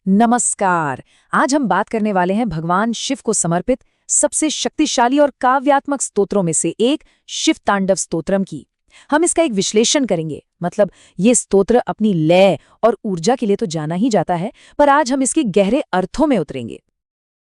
नमस्कार। आज हम बात करने वाले हैं भगवान शिव को समर्पित सबसे शक्तिशाली और काव्यात्मक स्तोत्रों में से एक शिव तांडव स्तोत्रम की। हम इसका एक विश्लेषण करेंगे। मतलब ये स्तोत्र अपनी लय और ऊर्जा के लिए तो जाना ही जाता है, पर आज हम इसके गहरे अर्थों में उतरेंगे।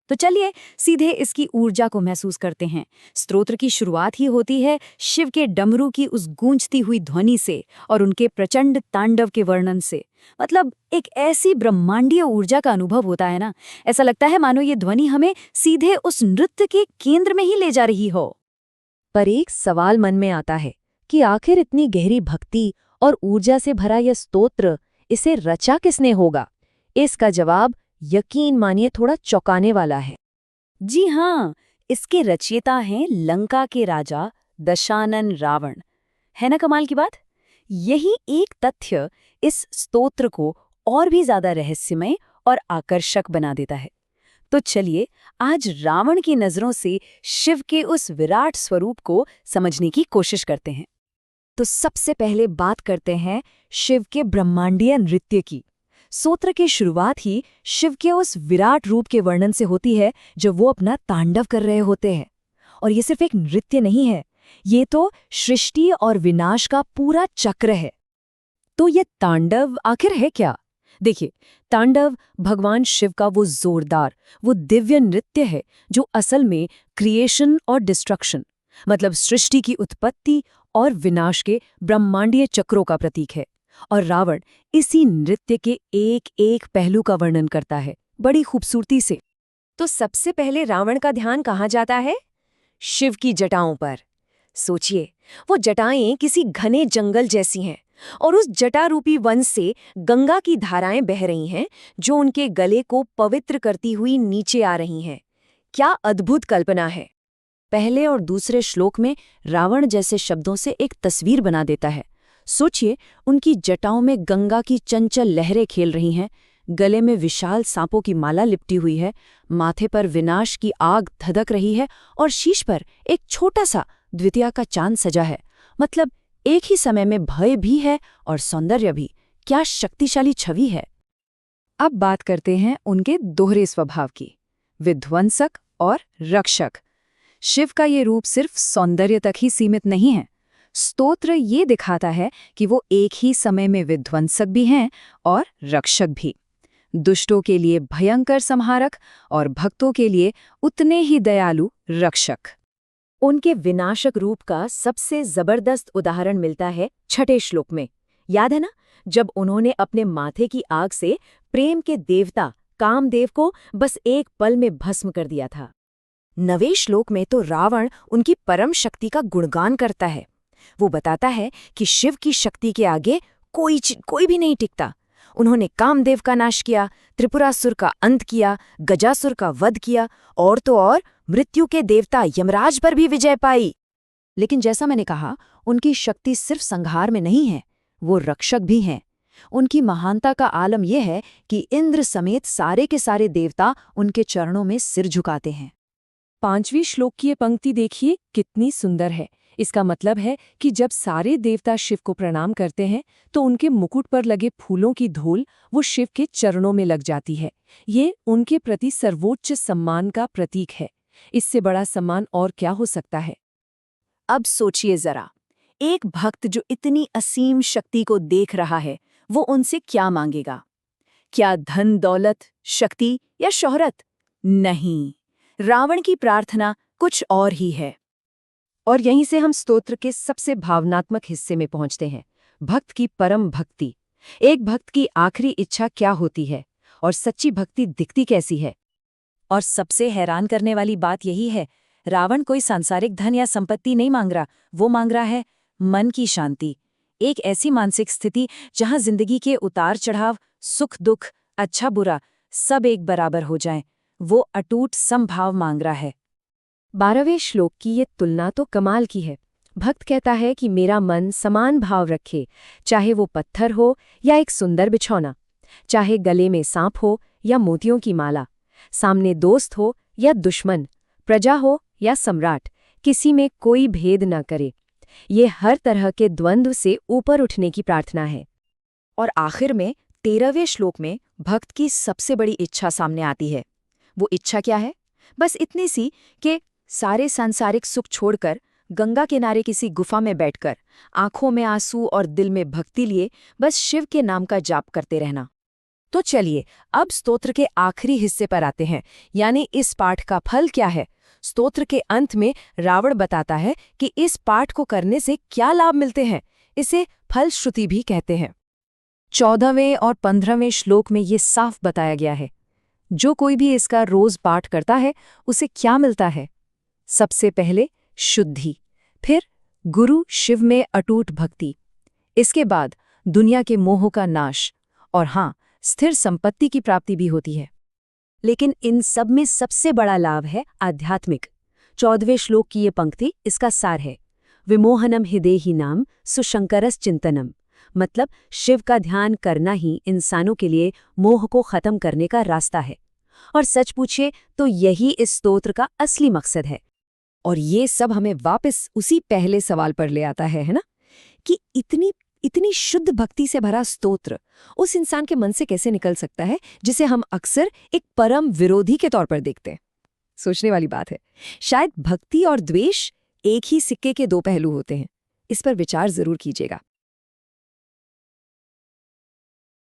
तो चलिए सीधे इसकी ऊर्जा को महसूस करते हैं। स्तोत्र की शुरुआत ही होती है शिव के डमरू की उस गूंजती हुई ध्वनि से और उनके प्रचंड तांडव के वर्णन से। मतलब एक ऐसी ब्रह्मांडीय ऊर्जा का अनुभव होता है ना, ऐसा लगता है मानो ये ध्वनि हमें सीधे उस नृत्य के केंद्र में ही ले जा रही हो। पर एक सवाल मन में आता है कि आखिर इतनी गहरी भक्ति और ऊर्जा से भरा यह स्तोत्र, इसे रचा किसने होगा? इसका जवाब यकीन मानिए थोड़ा चौंकाने वाला है। जी हाँ, इसके रचयिता हैं लंका के राजा दशानन रावण। है ना कमाल की बात? यही एक तथ्य इस स्तोत्र को और भी ज्यादा रहस्यमय और आकर्षक बना देता है। तो चलिए आज रावण की नजरों से शिव के उस विराट स्वरूप को समझने की कोशिश करते हैं। तो सबसे पहले बात करते हैं शिव के ब्रह्मांडीय नृत्य की। स्तोत्र की शुरुआत ही शिव के उस विराट रूप के वर्णन से होती है जब वो अपना तांडव कर रहे होते हैं। और ये सिर्फ एक नृत्य नहीं है, ये तो सृष्टि और विनाश का पूरा चक्र है। तो ये तांडव आखिर है क्या? देखिए, तांडव भगवान शिव का वो जोरदार, वो दिव्य नृत्य है जो असल में क्रिएशन और डिस्ट्रक्शन, मतलब सृष्टि की उत्पत्ति और विनाश के ब्रह्मांडीय चक्रों का प्रतीक है। और रावण इसी नृत्य के एक एक पहलू का वर्णन करता है बड़ी खूबसूरती से। तो सबसे पहले रावण का ध्यान कहाँ जाता है? शिव की जटाओं पर। सोचिए, वो जटाएं किसी घने जंगल जैसी हैं और उस जटारूपी वन से गंगा की धाराएं बह रही हैं जो उनके गले को पवित्र करती हुई नीचे आ रही हैं। क्या अद्भुत कल्पना है! पहले और दूसरे श्लोक में रावण जैसे शब्दों से एक तस्वीर बना देता है। सोचिए, उनकी जटाओं में गंगा की चंचल लहरें खेल रही हैं, गले में विशाल सांपों की माला लिपटी हुई है, माथे पर विनाश की आग धधक रही है और शीश पर एक छोटा सा द्वितीया का चांद सजा है। मतलब एक ही समय में भय भी है और सौंदर्य भी। क्या शक्तिशाली छवि है! अब बात करते हैं उनके दोहरे स्वभाव की, विध्वंसक और रक्षक। शिव का ये रूप सिर्फ सौंदर्य तक ही सीमित नहीं है। स्तोत्र ये दिखाता है कि वो एक ही समय में विध्वंसक भी हैं और रक्षक भी। दुष्टों के लिए भयंकर संहारक और भक्तों के लिए उतने ही दयालु रक्षक। उनके विनाशक रूप का सबसे जबरदस्त उदाहरण मिलता है 6ठे श्लोक में। याद है ना, जब उन्होंने अपने माथे की आग से प्रेम के देवता कामदेव को बस एक पल में भस्म कर दिया था। 9वें श्लोक में तो रावण उनकी परम शक्ति का गुणगान करता है। वो बताता है कि शिव की शक्ति के आगे कोई भी नहीं टिकता। उन्होंने कामदेव का नाश किया, त्रिपुरासुर का अंत किया, गजासुर का वध किया और तो और मृत्यु के देवता यमराज पर भी विजय पाई। लेकिन जैसा मैंने कहा, उनकी शक्ति सिर्फ संहार में नहीं है, वो रक्षक भी हैं। उनकी महानता का आलम यह है कि इंद्र समेत सारे के सारे देवता उनके चरणों में सिर झुकाते हैं। 5वीं श्लोक की ये पंक्ति देखिए कितनी सुंदर है। इसका मतलब है कि जब सारे देवता शिव को प्रणाम करते हैं तो उनके मुकुट पर लगे फूलों की धूल वो शिव के चरणों में लग जाती है। ये उनके प्रति सर्वोच्च सम्मान का प्रतीक है। इससे बड़ा सम्मान और क्या हो सकता है? अब सोचिए जरा, एक भक्त जो इतनी असीम शक्ति को देख रहा है, वो उनसे क्या मांगेगा? क्या धन दौलत, शक्ति या शोहरत? नहीं, रावण की प्रार्थना कुछ और ही है। और यहीं से हम स्तोत्र के सबसे भावनात्मक हिस्से में पहुंचते हैं, भक्त की परम भक्ति। एक भक्त की आखिरी इच्छा क्या होती है और सच्ची भक्ति दिखती कैसी है? और सबसे हैरान करने वाली बात यही है, रावण कोई सांसारिक धन या संपत्ति नहीं मांग रहा, वो मांग रहा है मन की शांति। एक ऐसी मानसिक स्थिति जहां जिंदगी के उतार चढ़ाव, सुख दुख, अच्छा बुरा सब एक बराबर हो जाएं। वो अटूट समभाव मांग रहा है। 12वें श्लोक की ये तुलना तो कमाल की है। भक्त कहता है कि मेरा मन समान भाव रखे, चाहे वो पत्थर हो या एक सुंदर बिछौना, चाहे गले में सांप हो या मोतियों की माला, सामने दोस्त हो या दुश्मन, प्रजा हो या सम्राट, किसी में कोई भेद न करे। ये हर तरह के द्वंद्व से ऊपर उठने की प्रार्थना है। और आखिर में 13वें श्लोक में भक्त की सबसे बड़ी इच्छा सामने आती है। वो इच्छा क्या है? बस इतनी सी कि सारे सांसारिक सुख छोड़कर गंगा किनारे किसी गुफा में बैठकर आंखों में आंसू और दिल में भक्ति लिए बस शिव के नाम का जाप करते रहना। तो चलिए अब स्तोत्र के आखिरी हिस्से पर आते हैं, यानी इस पाठ का फल क्या है। स्तोत्र के अंत में रावण बताता है कि इस पाठ को करने से क्या लाभ मिलते हैं। इसे फलश्रुति भी कहते हैं। 14वें और 15वें श्लोक में ये साफ बताया गया है, जो कोई भी इसका रोज पाठ करता है उसे क्या मिलता है। सबसे पहले शुद्धि, फिर गुरु शिव में अटूट भक्ति, इसके बाद दुनिया के मोह का नाश और हाँ, स्थिर संपत्ति की प्राप्ति भी होती है। लेकिन इन सब में सबसे बड़ा लाभ है आध्यात्मिक। 14वें श्लोक की ये पंक्ति इसका सार है। विमोहनम हृदेहि नाम सुशंकरस चिंतनम, मतलब शिव का ध्यान करना ही इंसानों के लिए मोह को खत्म करने का रास्ता है। और सच पूछिए तो यही इस स्तोत्र का असली मकसद है। और ये सब हमें वापस उसी पहले सवाल पर ले आता है ना, कि इतनी शुद्ध भक्ति से भरा स्तोत्र उस इंसान के मन से कैसे निकल सकता है जिसे हम अक्सर एक परम विरोधी के तौर पर देखते हैं। सोचने वाली बात है। शायद भक्ति और द्वेष एक ही सिक्के के दो पहलू होते हैं। इस पर विचार जरूर कीजिएगा।